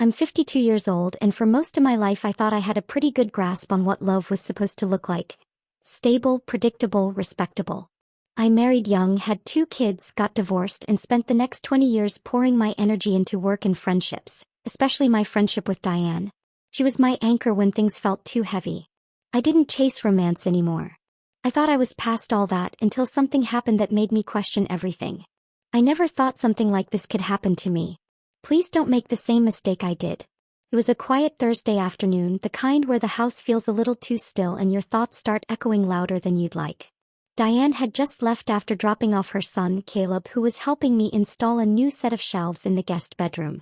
I'm 52 years old, and for most of my life I thought I had a pretty good grasp on what love was supposed to look like. Stable, predictable, respectable. I married young, had 2 kids, got divorced, and spent the next 20 years pouring my energy into work and friendships, especially my friendship with Diane. She was my anchor when things felt too heavy. I didn't chase romance anymore. I thought I was past all that until something happened that made me question everything. I never thought something like this could happen to me. Please don't make the same mistake I did. It was a quiet Thursday afternoon, the kind where the house feels a little too still and your thoughts start echoing louder than you'd like. Diane had just left after dropping off her son, Caleb, who was helping me install a new set of shelves in the guest bedroom.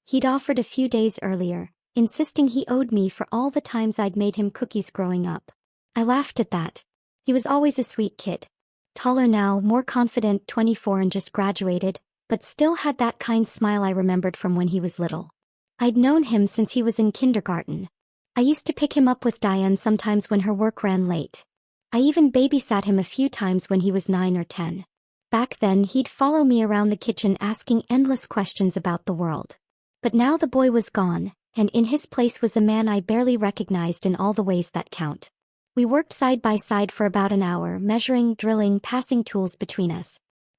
He'd offered a few days earlier, insisting he owed me for all the times I'd made him cookies growing up. I laughed at that. He was always a sweet kid. Taller now, more confident, 24 and just graduated, but still had that kind smile I remembered from when he was little. I'd known him since he was in kindergarten. I used to pick him up with Diane sometimes when her work ran late. I even babysat him a few times when he was 9 or 10. Back then he'd follow me around the kitchen asking endless questions about the world. But now the boy was gone, and in his place was a man I barely recognized in all the ways that count. We worked side by side for about an hour, measuring, drilling, passing tools between us.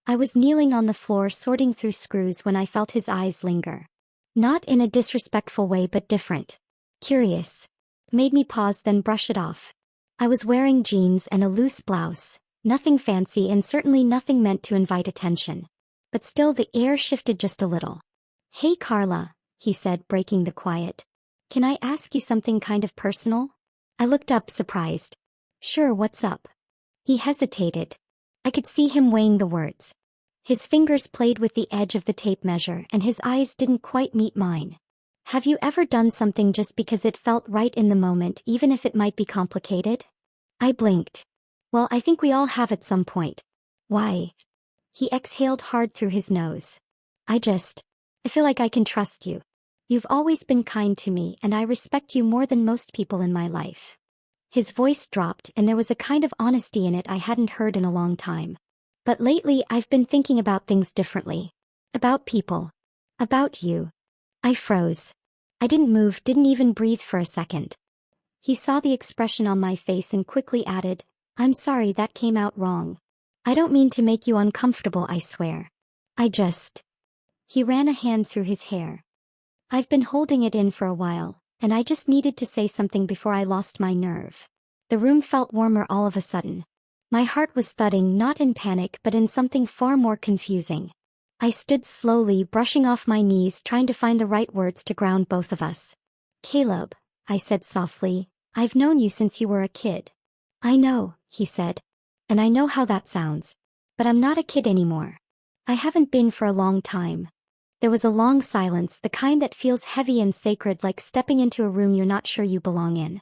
I was kneeling on the floor sorting through screws when I felt his eyes linger. Not in a disrespectful way but different. Curious. Made me pause then brush it off. I was wearing jeans and a loose blouse, nothing fancy and certainly nothing meant to invite attention. But still the air shifted just a little. "Hey Carla," he said, breaking the quiet. "Can I ask you something kind of personal?" I looked up, surprised. "Sure, what's up?" He hesitated. I could see him weighing the words. His fingers played with the edge of the tape measure and his eyes didn't quite meet mine. "Have you ever done something just because it felt right in the moment, even if it might be complicated?" I blinked. "Well, I think we all have at some point." "Why?" He exhaled hard through his nose. I feel like I can trust you. You've always been kind to me and I respect you more than most people in my life." His voice dropped and there was a kind of honesty in it I hadn't heard in a long time. "But lately I've been thinking about things differently. About people. About you." I froze. I didn't move, didn't even breathe for a second. He saw the expression on my face and quickly added, "I'm sorry that came out wrong. I don't mean to make you uncomfortable, I swear. He ran a hand through his hair. "I've been holding it in for a while, and I just needed to say something before I lost my nerve." The room felt warmer all of a sudden. My heart was thudding, not in panic but in something far more confusing. I stood slowly, brushing off my knees, trying to find the right words to ground both of us. "Caleb," I said softly, "I've known you since you were a kid." "I know," he said. "And I know how that sounds. But I'm not a kid anymore. I haven't been for a long time." There was a long silence, the kind that feels heavy and sacred, like stepping into a room you're not sure you belong in.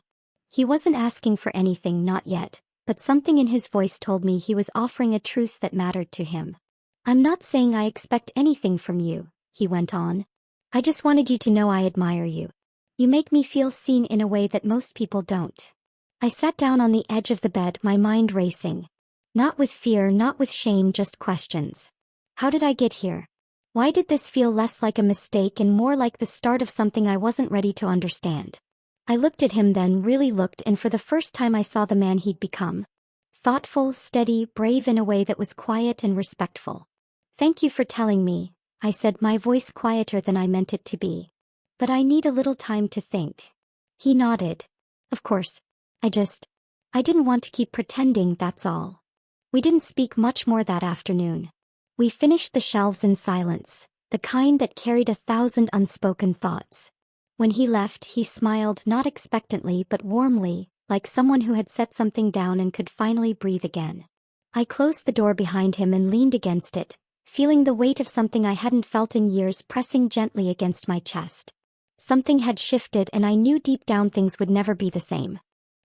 He wasn't asking for anything, not yet, but something in his voice told me he was offering a truth that mattered to him. "I'm not saying I expect anything from you," he went on. "I just wanted you to know I admire you. You make me feel seen in a way that most people don't." I sat down on the edge of the bed, my mind racing. Not with fear, not with shame, just questions. How did I get here? Why did this feel less like a mistake and more like the start of something I wasn't ready to understand? I looked at him then, really looked, and for the first time I saw the man he'd become. Thoughtful, steady, brave in a way that was quiet and respectful. "Thank you for telling me," I said, my voice quieter than I meant it to be. "But I need a little time to think." He nodded. "Of course. I didn't want to keep pretending, that's all." We didn't speak much more that afternoon. We finished the shelves in silence, the kind that carried 1,000 unspoken thoughts. When he left, he smiled, not expectantly but warmly, like someone who had set something down and could finally breathe again. I closed the door behind him and leaned against it, feeling the weight of something I hadn't felt in years pressing gently against my chest. Something had shifted and I knew deep down things would never be the same.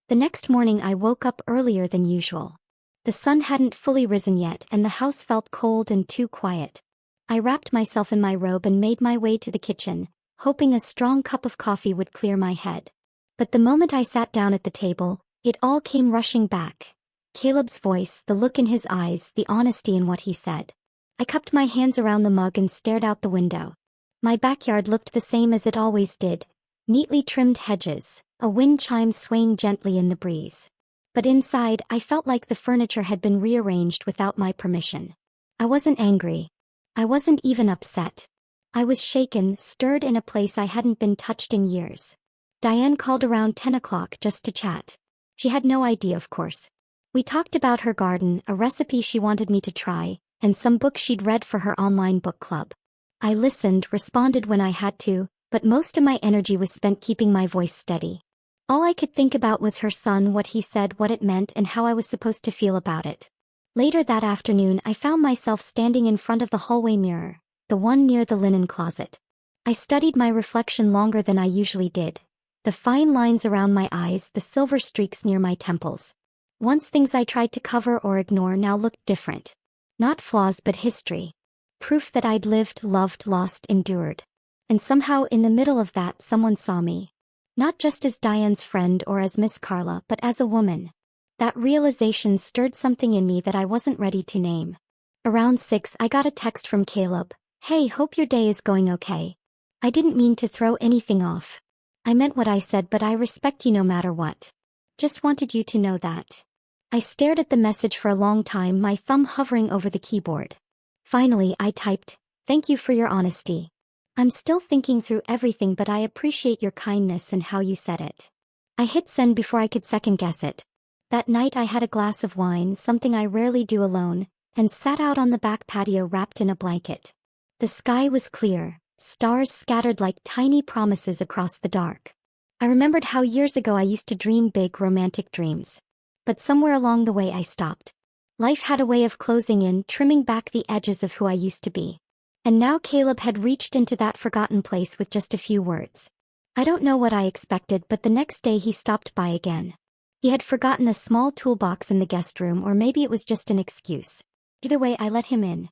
The next morning I woke up earlier than usual. The sun hadn't fully risen yet and the house felt cold and too quiet. I wrapped myself in my robe and made my way to the kitchen, hoping a strong cup of coffee would clear my head. But the moment I sat down at the table, it all came rushing back. Caleb's voice, the look in his eyes, the honesty in what he said. I cupped my hands around the mug and stared out the window. My backyard looked the same as it always did. Neatly trimmed hedges, a wind chime swaying gently in the breeze. But inside, I felt like the furniture had been rearranged without my permission. I wasn't angry. I wasn't even upset. I was shaken, stirred in a place I hadn't been touched in years. Diane called around 10 o'clock just to chat. She had no idea, of course. We talked about her garden, a recipe she wanted me to try, and some books she'd read for her online book club. I listened, responded when I had to, but most of my energy was spent keeping my voice steady. All I could think about was her son, what he said, what it meant, and how I was supposed to feel about it. Later that afternoon, I found myself standing in front of the hallway mirror, the one near the linen closet. I studied my reflection longer than I usually did. The fine lines around my eyes, the silver streaks near my temples. Once things I tried to cover or ignore now looked different. Not flaws but history. Proof that I'd lived, loved, lost, endured. And somehow in the middle of that someone saw me. Not just as Diane's friend or as Miss Carla, but as a woman. That realization stirred something in me that I wasn't ready to name. Around 6 I got a text from Caleb. "Hey, hope your day is going okay. I didn't mean to throw anything off. I meant what I said, but I respect you no matter what. Just wanted you to know that." I stared at the message for a long time, my thumb hovering over the keyboard. Finally I typed, "Thank you for your honesty. I'm still thinking through everything, but I appreciate your kindness and how you said it." I hit send before I could second guess it. That night I had a glass of wine, something I rarely do alone, and sat out on the back patio wrapped in a blanket. The sky was clear, stars scattered like tiny promises across the dark. I remembered how years ago I used to dream big romantic dreams. But somewhere along the way I stopped. Life had a way of closing in, trimming back the edges of who I used to be. And now Caleb had reached into that forgotten place with just a few words. I don't know what I expected, but the next day he stopped by again. He had forgotten a small toolbox in the guest room, or maybe it was just an excuse. Either way, I let him in.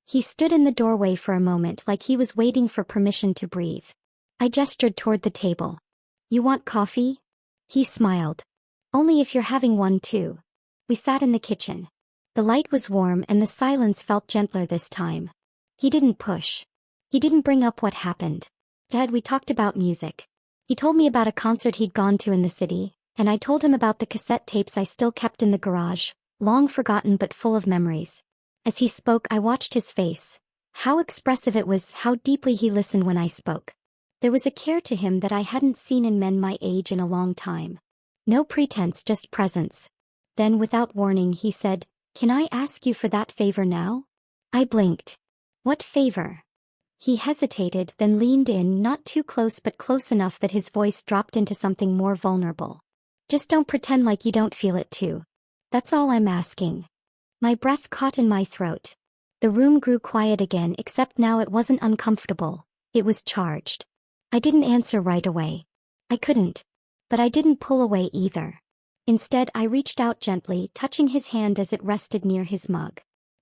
He stood in the doorway for a moment like he was waiting for permission to breathe. I gestured toward the table. "You want coffee?" He smiled. "Only if you're having one too." We sat in the kitchen. The light was warm and the silence felt gentler this time. He didn't push. He didn't bring up what happened. Instead, we talked about music. He told me about a concert he'd gone to in the city, and I told him about the cassette tapes I still kept in the garage, long forgotten but full of memories. As he spoke, I watched his face. How expressive it was, how deeply he listened when I spoke. There was a care to him that I hadn't seen in men my age in a long time. No pretense, just presence. Then, without warning, he said, "Can I ask you for that favor now?" I blinked. "What favor?" He hesitated, then leaned in, not too close but close enough that his voice dropped into something more vulnerable. "Just don't pretend like you don't feel it too. That's all I'm asking." My breath caught in my throat. The room grew quiet again, except now it wasn't uncomfortable. It was charged. I didn't answer right away. I couldn't. But I didn't pull away either. Instead, I reached out gently, touching his hand as it rested near his mug.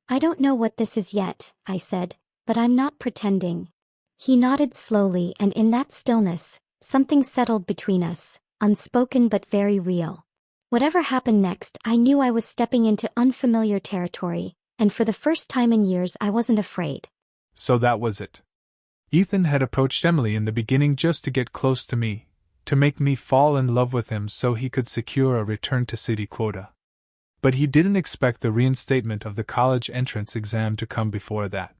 "I don't know what this is yet," I said, "but I'm not pretending." He nodded slowly, and in that stillness, something settled between us, unspoken but very real. Whatever happened next, I knew I was stepping into unfamiliar territory, and for the first time in years I wasn't afraid. So that was it. Ethan had approached Emily in the beginning just to get close to me, to make me fall in love with him so he could secure a return to city quota. But he didn't expect the reinstatement of the college entrance exam to come before that.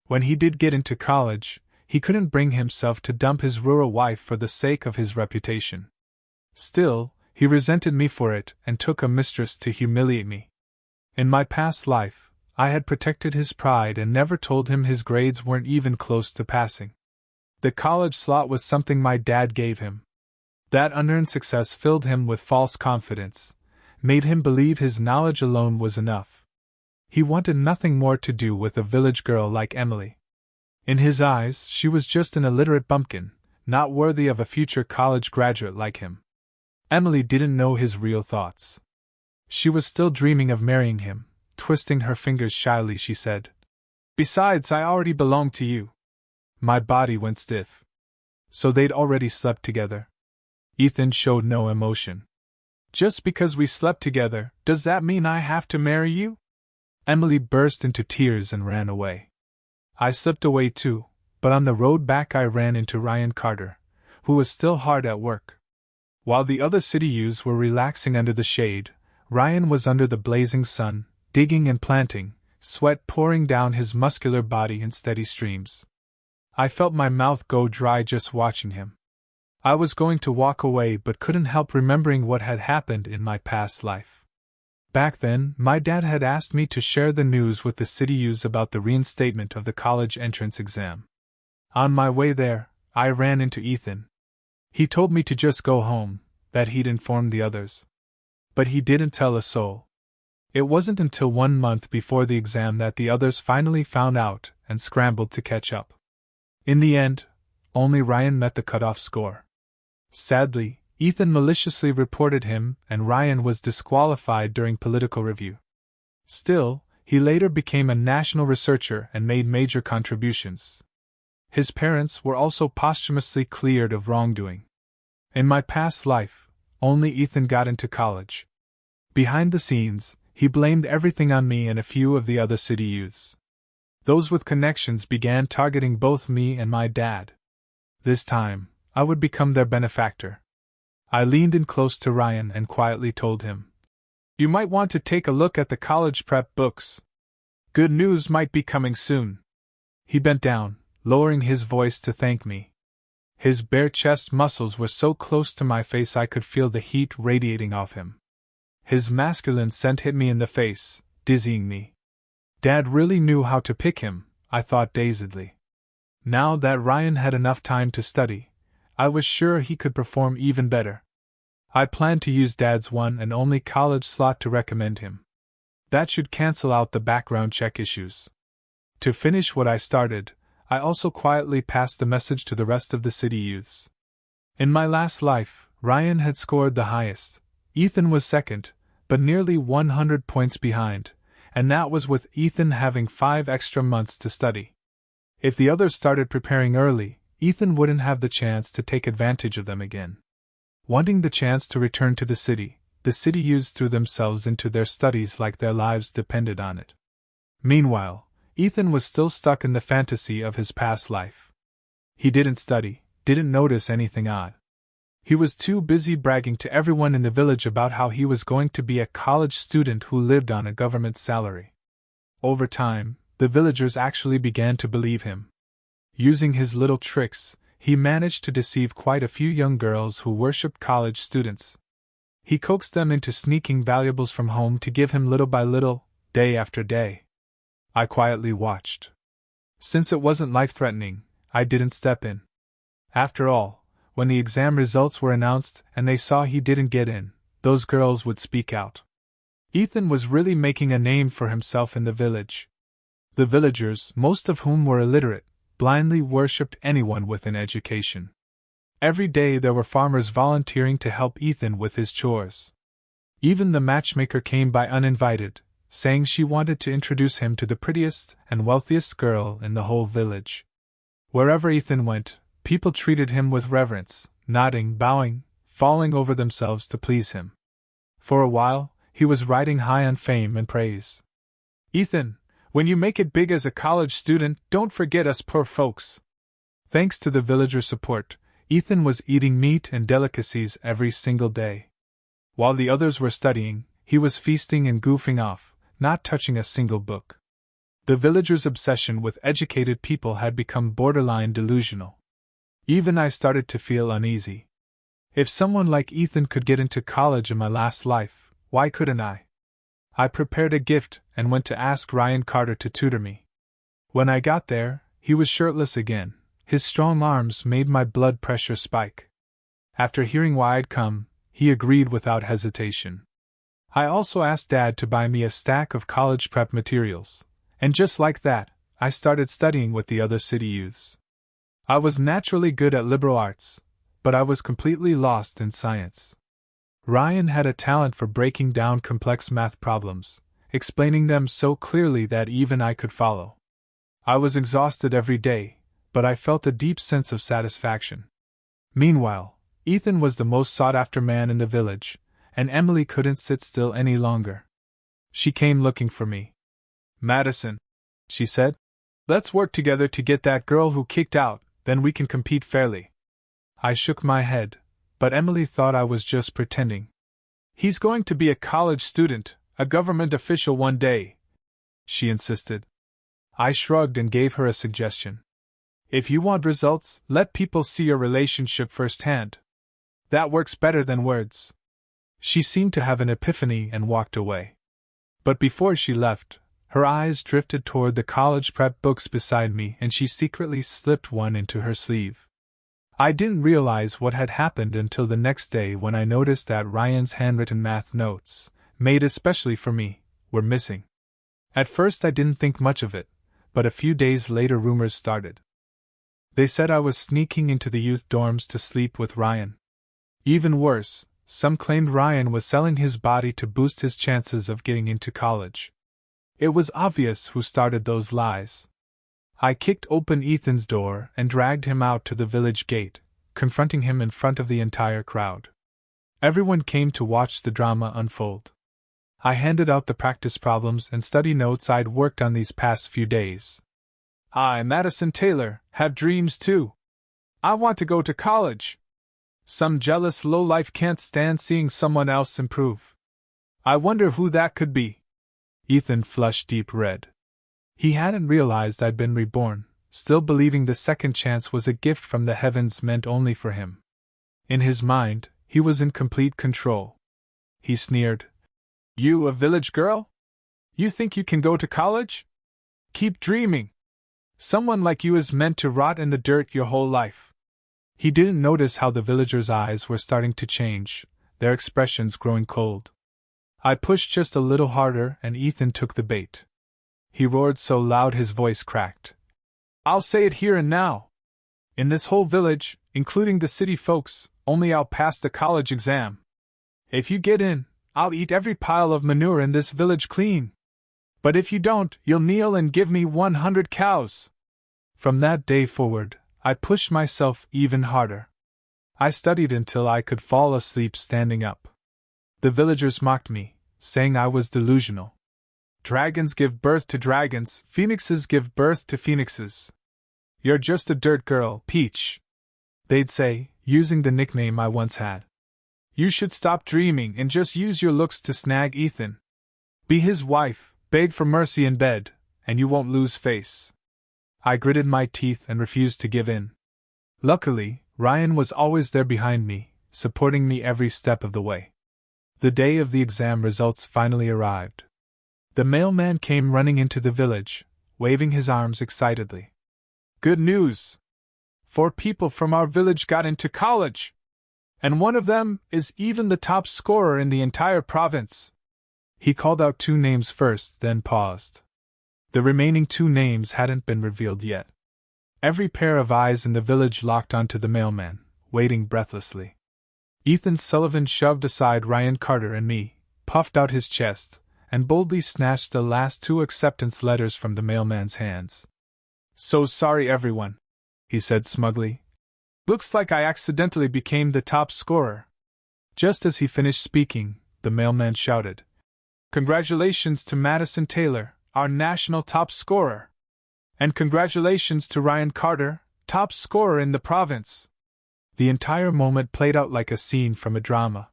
When he did get into college, he couldn't bring himself to dump his rural wife for the sake of his reputation. Still, he resented me for it and took a mistress to humiliate me. In my past life, I had protected his pride and never told him his grades weren't even close to passing. The college slot was something my dad gave him. That unearned success filled him with false confidence, made him believe his knowledge alone was enough. He wanted nothing more to do with a village girl like Emily. In his eyes, she was just an illiterate bumpkin, not worthy of a future college graduate like him. Emily didn't know his real thoughts. She was still dreaming of marrying him. Twisting her fingers shyly, she said, "Besides, I already belong to you." My body went stiff. So they'd already slept together. Ethan showed no emotion. "Just because we slept together, does that mean I have to marry you?" Emily burst into tears and ran away. I slipped away too, but on the road back I ran into Ryan Carter, who was still hard at work. While the other city youths were relaxing under the shade, Ryan was under the blazing sun, digging and planting, sweat pouring down his muscular body in steady streams. I felt my mouth go dry just watching him. I was going to walk away but couldn't help remembering what had happened in my past life. Back then, my dad had asked me to share the news with the city youths about the reinstatement of the college entrance exam. On my way there, I ran into Ethan. He told me to just go home, that he'd informed the others. But he didn't tell a soul. It wasn't until 1 month before the exam that the others finally found out and scrambled to catch up. In the end, only Ryan met the cutoff score. Sadly, Ethan maliciously reported him and Ryan was disqualified during political review. Still, he later became a national researcher and made major contributions. His parents were also posthumously cleared of wrongdoing. In my past life, only Ethan got into college. Behind the scenes, he blamed everything on me and a few of the other city youths. Those with connections began targeting both me and my dad. This time, I would become their benefactor. I leaned in close to Ryan and quietly told him, "You might want to take a look at the college prep books. Good news might be coming soon." He bent down, lowering his voice to thank me. His bare chest muscles were so close to my face I could feel the heat radiating off him. His masculine scent hit me in the face, dizzying me. Dad really knew how to pick him, I thought dazedly. Now that Ryan had enough time to study, I was sure he could perform even better. I planned to use Dad's one and only college slot to recommend him. That should cancel out the background check issues. To finish what I started, I also quietly passed the message to the rest of the city youths. In my last life, Ryan had scored the highest. Ethan was second, but nearly 100 points behind, and that was with Ethan having 5 extra months to study. If the others started preparing early, Ethan wouldn't have the chance to take advantage of them again. Wanting the chance to return to the city youths threw themselves into their studies like their lives depended on it. Meanwhile, Ethan was still stuck in the fantasy of his past life. He didn't study, didn't notice anything odd. He was too busy bragging to everyone in the village about how he was going to be a college student who lived on a government salary. Over time, the villagers actually began to believe him. Using his little tricks, he managed to deceive quite a few young girls who worshipped college students. He coaxed them into sneaking valuables from home to give him little by little, day after day. I quietly watched. Since it wasn't life-threatening, I didn't step in. After all, when the exam results were announced and they saw he didn't get in, those girls would speak out. Ethan was really making a name for himself in the village. The villagers, most of whom were illiterate, blindly worshipped anyone with an education. Every day there were farmers volunteering to help Ethan with his chores. Even the matchmaker came by uninvited, saying she wanted to introduce him to the prettiest and wealthiest girl in the whole village. Wherever Ethan went, people treated him with reverence, nodding, bowing, falling over themselves to please him. For a while, he was riding high on fame and praise. "Ethan, when you make it big as a college student, don't forget us poor folks." Thanks to the villager support, Ethan was eating meat and delicacies every single day. While the others were studying, he was feasting and goofing off, not touching a single book. The villagers' obsession with educated people had become borderline delusional. Even I started to feel uneasy. If someone like Ethan could get into college in my last life, why couldn't I? I prepared a gift and went to ask Ryan Carter to tutor me. When I got there, he was shirtless again. His strong arms made my blood pressure spike. After hearing why I'd come, he agreed without hesitation. I also asked Dad to buy me a stack of college prep materials, and just like that, I started studying with the other city youths. I was naturally good at liberal arts, but I was completely lost in science. Ryan had a talent for breaking down complex math problems, explaining them so clearly that even I could follow. I was exhausted every day, but I felt a deep sense of satisfaction. Meanwhile, Ethan was the most sought-after man in the village, and Emily couldn't sit still any longer. She came looking for me. "Madison," she said, Let's work together to get that girl who kicked out, then we can compete fairly. I shook my head, but Emily thought I was just pretending. He's going to be a college student, a government official one day, she insisted. I shrugged and gave her a suggestion. If you want results, let people see your relationship firsthand. That works better than words. She seemed to have an epiphany and walked away. But before she left, her eyes drifted toward the college prep books beside me and she secretly slipped one into her sleeve. I didn't realize what had happened until the next day when I noticed that Ryan's handwritten math notes, made especially for me, were missing. At first I didn't think much of it, but a few days later rumors started. They said I was sneaking into the youth dorms to sleep with Ryan. Even worse, some claimed Ryan was selling his body to boost his chances of getting into college. It was obvious who started those lies. I kicked open Ethan's door and dragged him out to the village gate, confronting him in front of the entire crowd. Everyone came to watch the drama unfold. I handed out the practice problems and study notes I'd worked on these past few days. I, Madison Taylor, have dreams too. I want to go to college. Some jealous lowlife can't stand seeing someone else improve. I wonder who that could be. Ethan flushed deep red. He hadn't realized I'd been reborn, still believing the second chance was a gift from the heavens meant only for him. In his mind, he was in complete control. He sneered. You, a village girl? You think you can go to college? Keep dreaming. Someone like you is meant to rot in the dirt your whole life. He didn't notice how the villagers' eyes were starting to change, their expressions growing cold. I pushed just a little harder and Ethan took the bait. He roared so loud his voice cracked. I'll say it here and now. In this whole village, including the city folks, only I'll pass the college exam. If you get in, I'll eat every pile of manure in this village clean. But if you don't, you'll kneel and give me 100 cows. From that day forward, I pushed myself even harder. I studied until I could fall asleep standing up. The villagers mocked me, saying I was delusional. Dragons give birth to dragons, phoenixes give birth to phoenixes. You're just a dirt girl, Peach, they'd say, using the nickname I once had. You should stop dreaming and just use your looks to snag Ethan. Be his wife, beg for mercy in bed, and you won't lose face. I gritted my teeth and refused to give in. Luckily, Ryan was always there behind me, supporting me every step of the way. The day of the exam results finally arrived. The mailman came running into the village, waving his arms excitedly. Good news! 4 people from our village got into college! And one of them is even the top scorer in the entire province. He called out 2 names first, then paused. The remaining 2 names hadn't been revealed yet. Every pair of eyes in the village locked onto the mailman, waiting breathlessly. Ethan Sullivan shoved aside Ryan Carter and me, puffed out his chest, and boldly snatched the last 2 acceptance letters from the mailman's hands. So sorry, everyone, he said smugly. Looks like I accidentally became the top scorer. Just as he finished speaking, the mailman shouted, Congratulations to Madison Taylor, our national top scorer. And congratulations to Ryan Carter, top scorer in the province. The entire moment played out like a scene from a drama.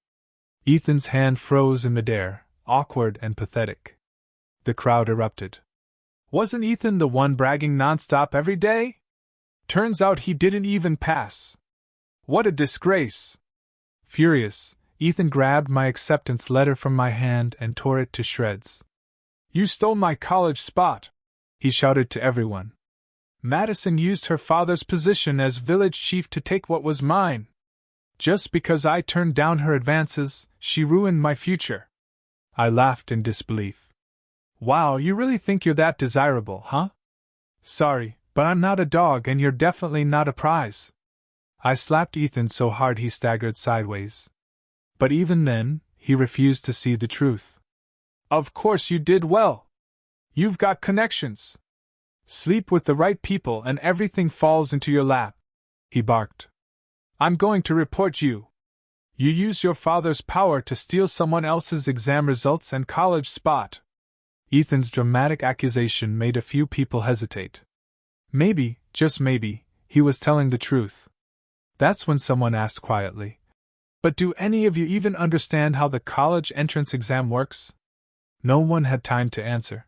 Ethan's hand froze in midair, awkward and pathetic. The crowd erupted. Wasn't Ethan the one bragging nonstop every day? Turns out he didn't even pass. What a disgrace! Furious, Ethan grabbed my acceptance letter from my hand and tore it to shreds. You stole my college spot, he shouted to everyone. Madison used her father's position as village chief to take what was mine. Just because I turned down her advances, she ruined my future. I laughed in disbelief. Wow, you really think you're that desirable, huh? Sorry, but I'm not a dog and you're definitely not a prize. I slapped Ethan so hard he staggered sideways. But even then, he refused to see the truth. Of course you did well. You've got connections. Sleep with the right people and everything falls into your lap, he barked. I'm going to report you. You used your father's power to steal someone else's exam results and college spot. Ethan's dramatic accusation made a few people hesitate. Maybe, just maybe, he was telling the truth. That's when someone asked quietly, "But do any of you even understand how the college entrance exam works?" No one had time to answer.